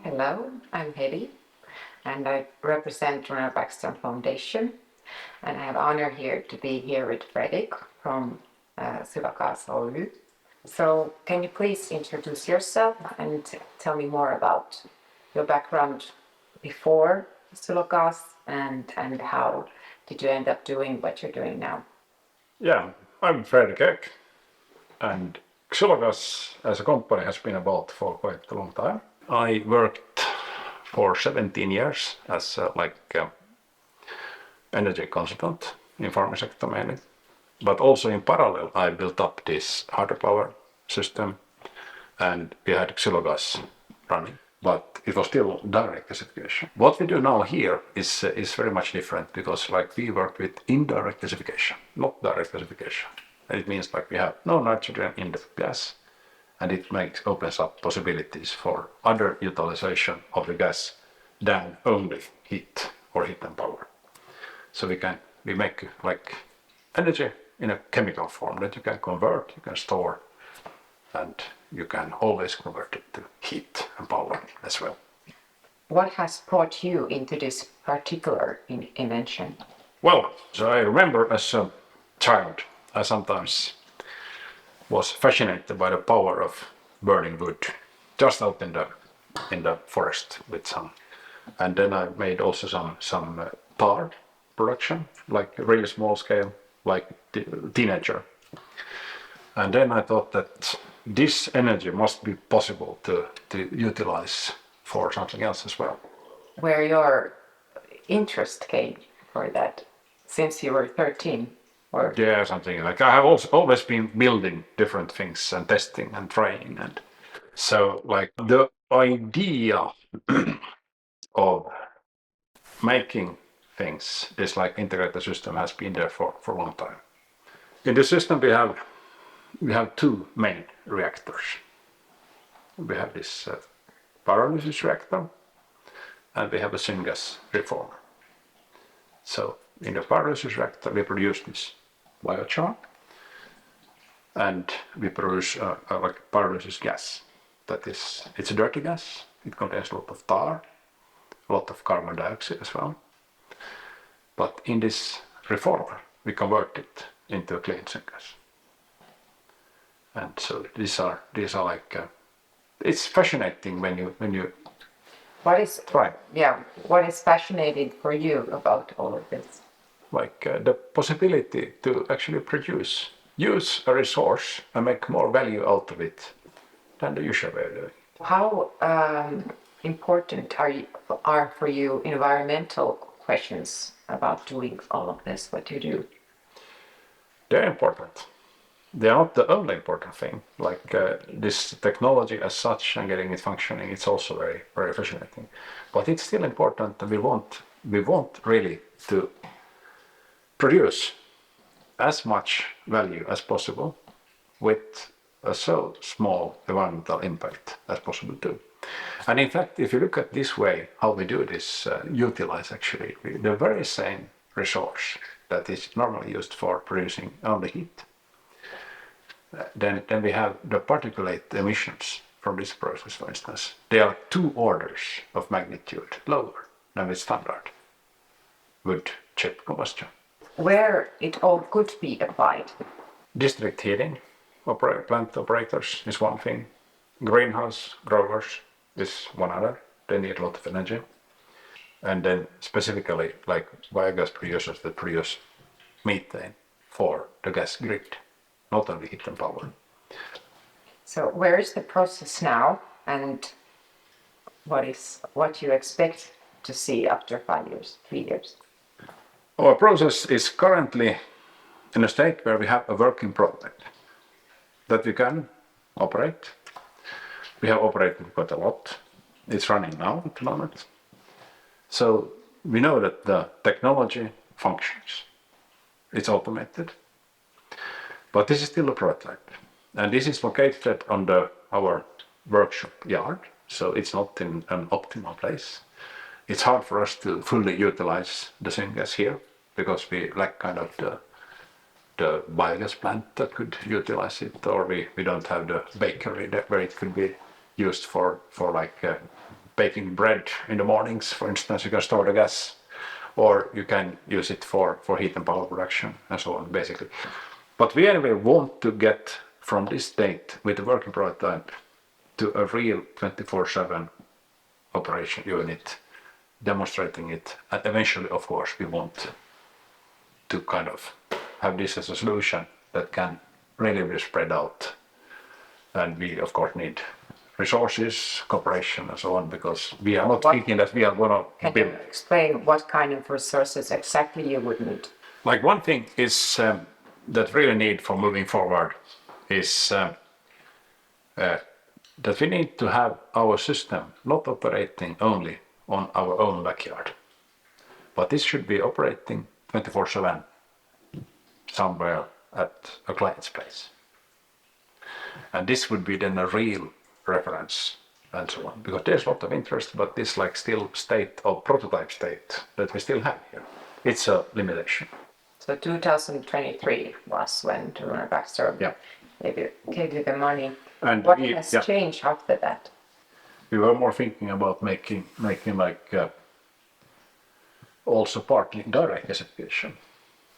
Hello, I'm Heddi, and I represent Runar Bäckström Foundation, and I have honor here to be here with Fredrik from Xylo Gas Oy. So, can you please introduce yourself and tell me more about your background before Xylo Gas and how did you end up doing what you're doing now? Yeah, I'm Fredrik Ek, and Xylo Gas as a company has been about for quite a long time. I worked for 17 years as energy consultant in farming sector mainly, but also in parallel I built up this hydropower system, and we had Xylo Gas running, but it was still direct gasification. What we do now here is very much different because we work with indirect gasification, not direct gasification. And it means we have no nitrogen in the gas, and it opens up possibilities for other utilization of the gas than only heat or heat and power. So we make energy in a chemical form that you can convert, you can store, and you can always convert it to heat and power as well. What has brought you into this particular invention? Well, so I remember as a child, I sometimes was fascinated by the power of burning wood just out in the forest with some, and then I made also some tar production, like really small scale, like teenager. And then I thought that this energy must be possible to utilize for something else as well. Where your interest came for that since you were 13? Or Yeah, something like I have also always been building different things and testing and trying, and so the idea of making things is integrated system has been there for a long time. In the system we have two main reactors. We have this pyrolysis reactor, and we have a syngas reformer. So in the pyrolysis reactor we produce this biochar, and we produce pyrolysis gas. It's a dirty gas. It contains a lot of tar, a lot of carbon dioxide as well. But in this reformer we convert it into a clean syngas. And so these are it's fascinating when you what is try. Yeah, what is fascinating for you about all of this? The possibility to actually use a resource and make more value out of it than the usual way of doing. How important are for you environmental questions about doing all of this, what you do? They're important. They are not the only important thing. This technology as such and getting it functioning, it's also very, very fascinating. But it's still important that we want really to produce as much value as possible with a so small environmental impact as possible too. And in fact, if you look at this way, how we do this, utilize actually the very same resource that is normally used for producing only heat. Then we have the particulate emissions from this process, for instance. They are 2 orders of magnitude lower than with standard wood chip combustion. Where it all could be applied? District heating, plant operators is one thing. Greenhouse growers is one other. They need a lot of energy. And then specifically biogas producers that produce methane for the gas grid, not only heat and power. So where is the process now, and what you expect to see after 5 years, 3 years? Our process is currently in a state where we have a working product that we can operate. We have operated quite a lot. It's running now at the moment. So we know that the technology functions. It's automated. But this is still a prototype. And this is located on our workshop yard, so it's not in an optimal place. It's hard for us to fully utilize the syngas here because we lack the biogas plant that could utilize it, or we don't have the bakery where it could be used for baking bread in the mornings, for instance, you can store the gas, or you can use it for heat and power production and so on, basically. But we anyway want to get from this state with the working prototype to a real 24/7 operation unit, demonstrating it, and eventually, of course, we want to kind of have this as a solution that can really be spread out. And we, of course, need resources, cooperation, and so on, because we are not thinking that we are going to Can build. you explain what kind of resources exactly you would need? Like one thing is that really need for moving forward is that we need to have our system not operating only on our own backyard, but this should be operating 24/7 somewhere at a client's place. And this would be then a real reference and so on, because there's a lot of interest, but this like still state of prototype state that we still have here, it's a limitation. So 2023 was when Runar Bäckström gave you the money. And what has changed after that? We were more thinking about making like also partly direct gasification,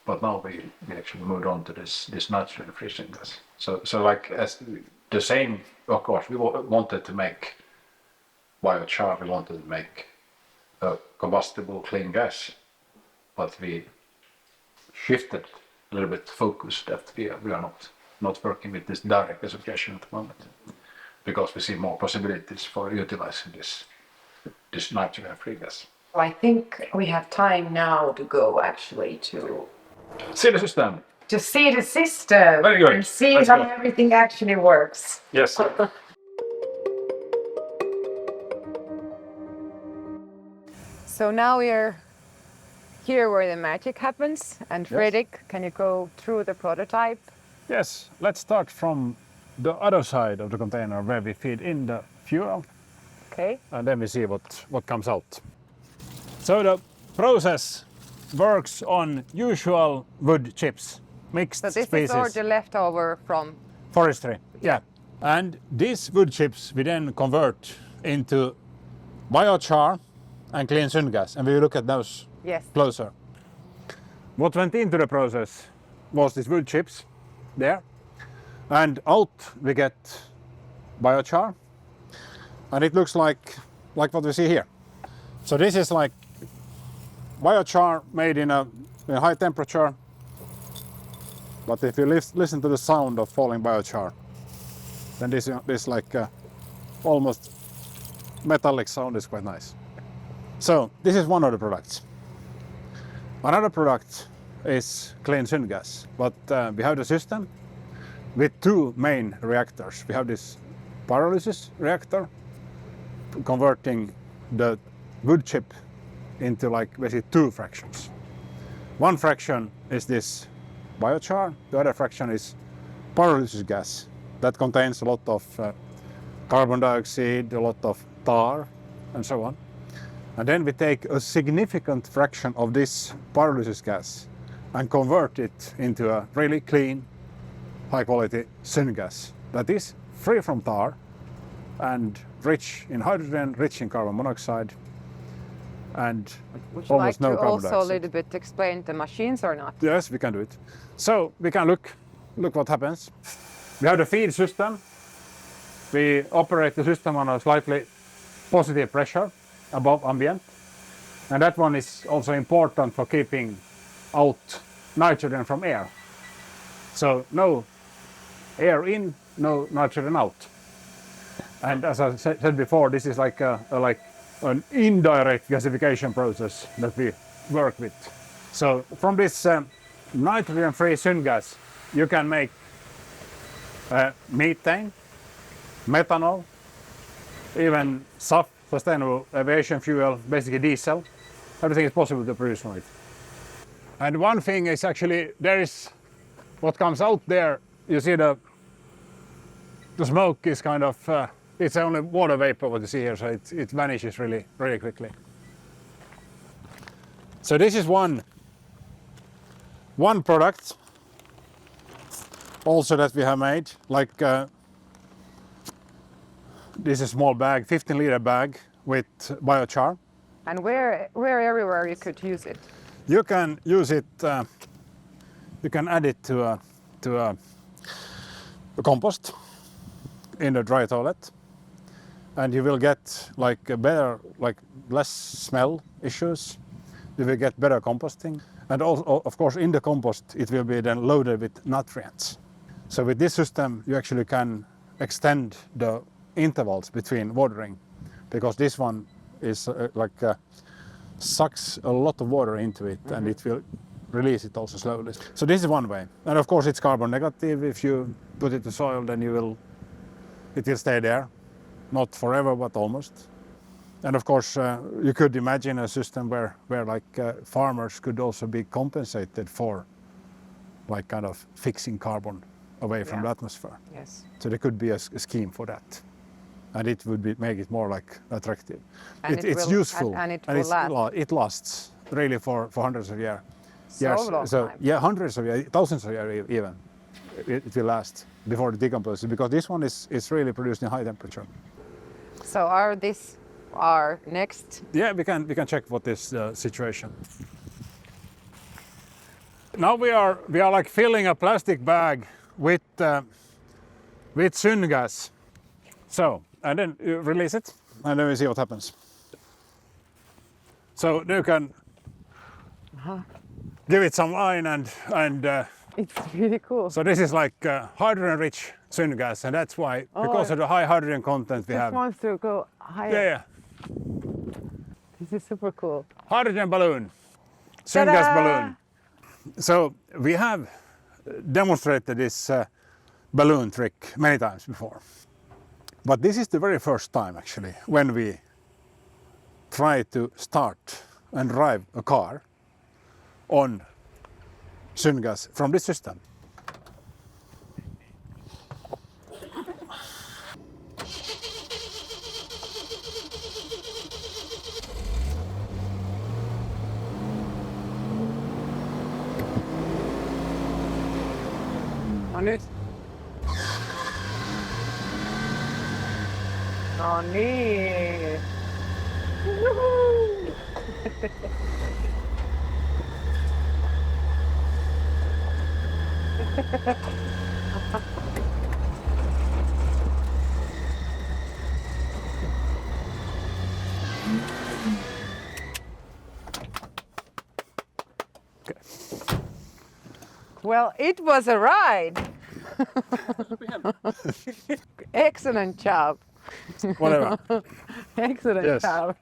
but now we actually moved on to this nitrogen free syngas. So like as the same, of course, we wanted to make biochar, we wanted to make a combustible clean gas, but we shifted a little bit focus that we are not working with this direct gasification at the moment, because we see more possibilities for utilizing this nitrogen free gas. I think we have time now to go actually to See the system. To see the system. Very good. And see Let's how go. everything actually works. Yes. So now we are here where the magic happens. And Fredrik, can you go through the prototype? Yes, let's start from the other side of the container where we feed in the fuel. Okay. And then we see what comes out. So the process works on usual wood chips, mixed So this species. is all the leftover from Forestry, yeah. And these wood chips we then convert into biochar and clean syngas, and we will look at those closer. What went into the process was these wood chips there, and out we get biochar, and it looks like what we see here. So this is like biochar made in a high temperature, but if you listen to the sound of falling biochar, then this like almost metallic sound is quite nice. So this is one of the products. Another product is clean syngas, but we have the system with two main reactors. We have this pyrolysis reactor converting the wood chip into like basically two fractions. One fraction is this biochar, the other fraction is pyrolysis gas that contains a lot of carbon dioxide, a lot of tar and so on. And then we take a significant fraction of this pyrolysis gas and convert it into a really clean, high quality syngas that is free from tar and rich in hydrogen, rich in carbon monoxide, and almost no carbon dioxide. Would you like to also a little bit explain the machines or not? Yes, we can do it. So we can look what happens. We have the feed system. We operate the system on a slightly positive pressure above ambient. And that one is also important for keeping out nitrogen from air. So no air in, no nitrogen out. And as I said before, this is like an indirect gasification process that we work with. So from this nitrogen-free syngas, you can make methane, methanol, even SAF, sustainable aviation fuel, basically diesel. Everything is possible to produce from it. And one thing is actually, there is what comes out there. You see the smoke is kind of, it's only water vapor what you see here, so it vanishes really, really quickly. So this is one product also that we have made, like this is a small bag, 15-liter bag with biochar. And where everywhere you could use it? You can use it. You can add it to a compost in the dry toilet, and you will get like a better, like less smell issues. You will get better composting, and also, of course, in the compost it will be then loaded with nutrients. So with this system, you actually can extend the intervals between watering, because this one is sucks a lot of water into it, and it will release it also slowly. So this is one way, and of course it's carbon negative. If you put it to soil, then it will stay there, not forever, but almost. And of course, you could imagine a system where farmers could also be compensated for, like kind of fixing carbon away from the atmosphere. Yes. So there could be a scheme for that, and it would make it more like attractive. And it's useful, and it will last. It lasts really for hundreds of years. Long time. Yeah, hundreds of years, thousands of years even. It will last before it decomposes, because this one is really produced in high temperature. So are this our next? Yeah, we can check what is the situation. Now we are like filling a plastic bag with syngas. So, and then you release it, and then we see what happens. So you can give it some line, and It's really cool. so this is like hydrogen-rich syngas, and that's why, because of the high hydrogen content we Just have. wants to go higher. Yeah. This is super cool. Hydrogen balloon, syngas Ta-da! balloon. So we have demonstrated this balloon trick many times before, but this is the very first time actually when we try to start and drive a car on syngas from this system. No nyt. No niin. Juhu. Well, it was a ride. Excellent job. Whatever. Excellent Yes. job.